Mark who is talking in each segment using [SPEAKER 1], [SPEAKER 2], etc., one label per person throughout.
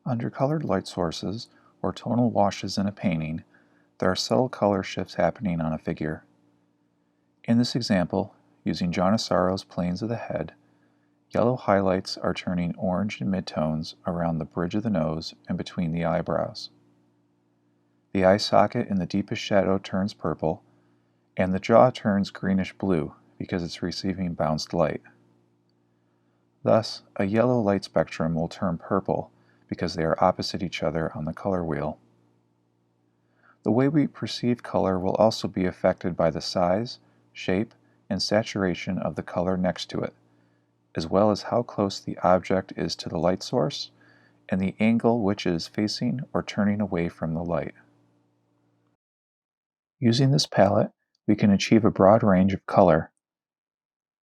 [SPEAKER 1] Under colored light sources, or tonal washes in a painting, there are subtle color shifts happening on a figure. In this example, using Giannissaro's planes of the head, yellow highlights are turning orange in midtones around the bridge of the nose and between the eyebrows. The eye socket in the deepest shadow turns purple, and the jaw turns greenish-blue because it's receiving bounced light. Thus, a yellow light spectrum will turn purple because they are opposite each other on the color wheel. The way we perceive color will also be affected by the size, shape, and saturation of the color next to it, as well as how close the object is to the light source and the angle which it is facing or turning away from the light. Using this palette, we can achieve a broad range of color.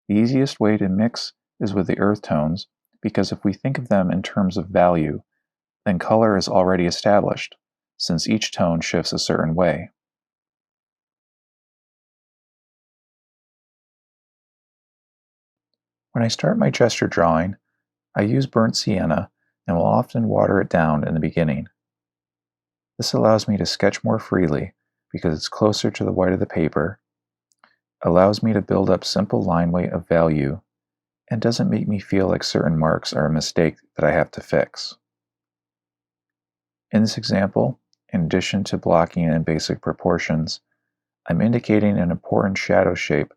[SPEAKER 1] The easiest way to mix is with the earth tones, because if we think of them in terms of value, then color is already established, since each tone shifts a certain way. When I start my gesture drawing, I use burnt sienna and will often water it down in the beginning. This allows me to sketch more freely because it's closer to the white of the paper, allows me to build up simple line weight of value, and doesn't make me feel like certain marks are a mistake that I have to fix. In this example, in addition to blocking in basic proportions, I'm indicating an important shadow shape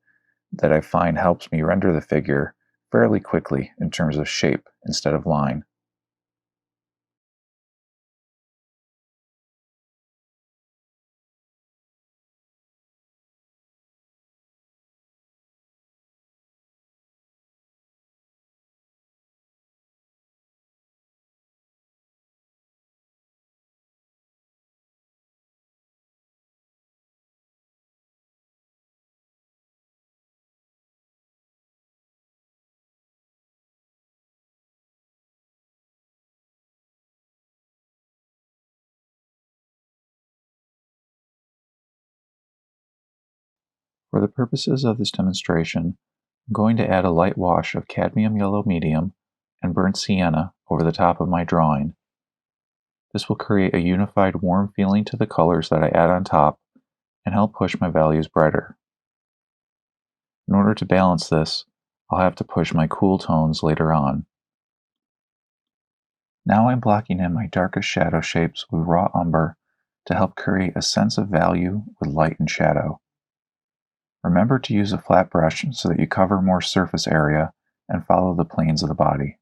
[SPEAKER 1] that I find helps me render the figure fairly quickly in terms of shape instead of line. For the purposes of this demonstration, I'm going to add a light wash of Cadmium Yellow Medium and Burnt Sienna over the top of my drawing. This will create a unified warm feeling to the colors that I add on top and help push my values brighter. In order to balance this, I'll have to push my cool tones later on. Now I'm blocking in my darkest shadow shapes with raw umber to help create a sense of value with light and shadow. Remember to use a flat brush so that you cover more surface area and follow the planes of the body.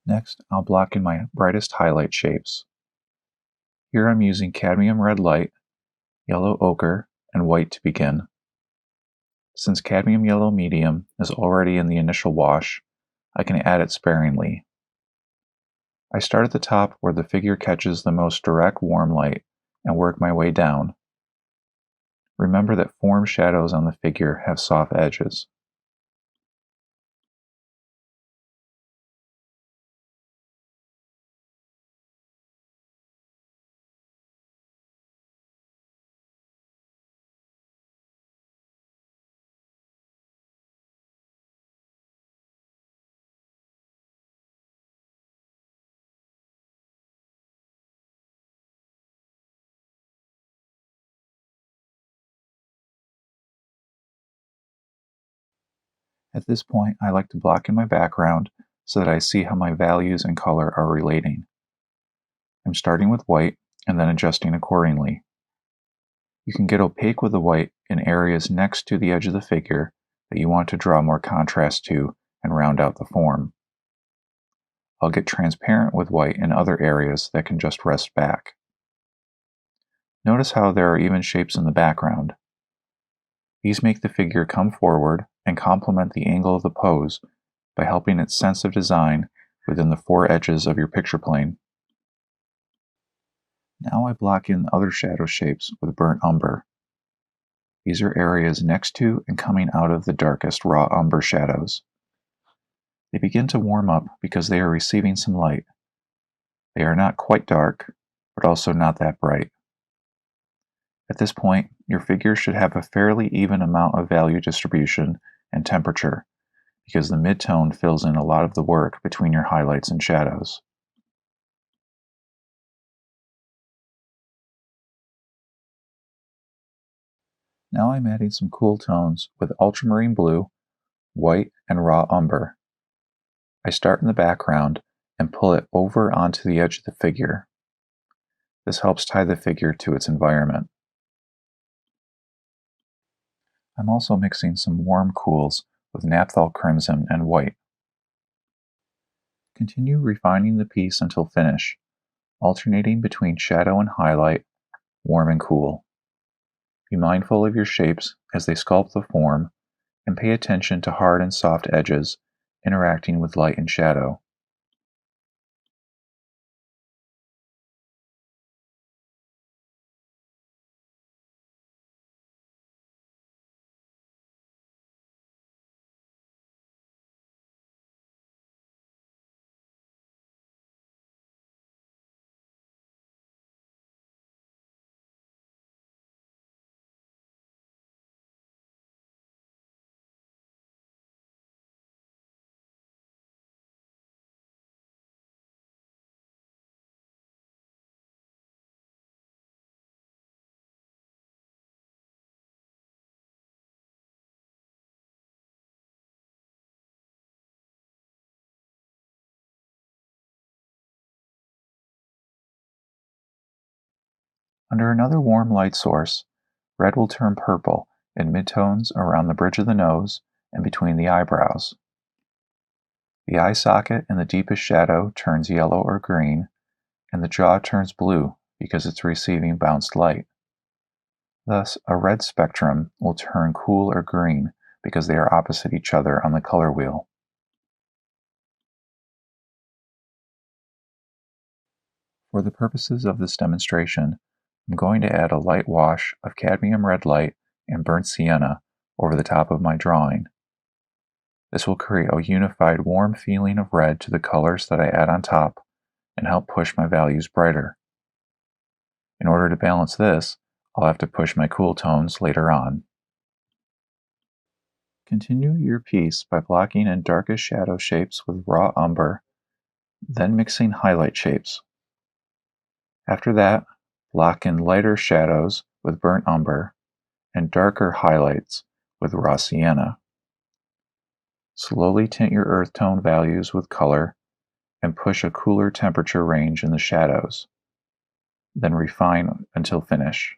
[SPEAKER 1] Next, I'll block in my brightest highlight shapes. Here I'm using Cadmium Red Light, Yellow Ochre, and White to begin. Since Cadmium Yellow Medium is already in the initial wash, I can add it sparingly. I start at the top where the figure catches the most direct warm light and work my way down. Remember that form shadows on the figure have soft edges. At this point, I like to block in my background so that I see how my values and color are relating. I'm starting with white and then adjusting accordingly. You can get opaque with the white in areas next to the edge of the figure that you want to draw more contrast to and round out the form. I'll get transparent with white in other areas that can just rest back. Notice how there are even shapes in the background. These make the figure come forward and complement the angle of the pose by helping its sense of design within the four edges of your picture plane. Now I block in other shadow shapes with burnt umber. These are areas next to and coming out of the darkest raw umber shadows. They begin to warm up because they are receiving some light. They are not quite dark, but also not that bright. At this point, your figure should have a fairly even amount of value distribution and temperature, because the mid-tone fills in a lot of the work between your highlights and shadows. Now I'm adding some cool tones with ultramarine blue, white, and raw umber. I start in the background and pull it over onto the edge of the figure. This helps tie the figure to its environment. I'm also mixing some warm cools with naphthol crimson and white. Continue refining the piece until finish, alternating between shadow and highlight, warm and cool. Be mindful of your shapes as they sculpt the form, and pay attention to hard and soft edges interacting with light and shadow. Under another warm light source, red will turn purple in midtones around the bridge of the nose and between the eyebrows. The eye socket in the deepest shadow turns yellow or green, and the jaw turns blue because it's receiving bounced light. Thus, a red spectrum will turn cool or green because they are opposite each other on the color wheel. For the purposes of this demonstration, I'm going to add a light wash of Cadmium Red Light and Burnt Sienna over the top of my drawing. This will create a unified warm feeling of red to the colors that I add on top and help push my values brighter. In order to balance this, I'll have to push my cool tones later on. Continue your piece by blocking in darkest shadow shapes with raw umber, then mixing highlight shapes. After that, block in lighter shadows with burnt umber and darker highlights with raw sienna. Slowly tint your earth tone values with color and push a cooler temperature range in the shadows. Then refine until finish.